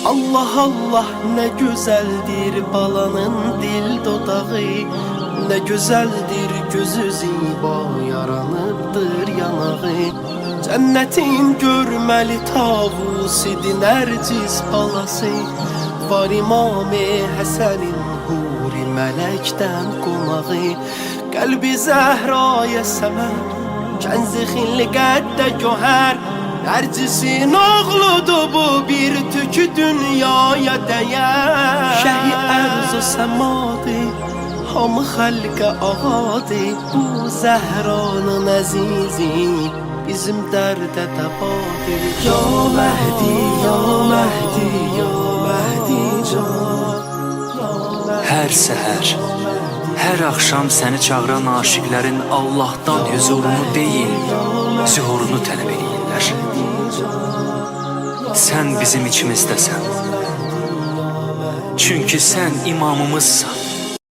Allah Allah ne güzeldir balanın dil dodağı, ne güzeldir gözü ziba yaranıbdır yanağı. Cennetin görmeli tavusidir Nercis balası, var İmam-ı Həsənin huri melekten konağı. Kalbi Zehra'ya semer, kenzi xilqette göher, Nercis'in oğludur bu, bir tükü dünyaya değer. Şehi erz-ı semadı, hamı xalqa ağadı, bu Zehra'nın əzizi bizim dərdə dəvadır. Ya Mehdi, ya Mehdi, ya Mehdi can. Hər səhər, hər axşam səni çağıran aşiqlərin Allah'tan huzurunu deyil, zuhurunu tələb edirlər. Sən bizim içimizdəsən. Çünki sən imamımızsan.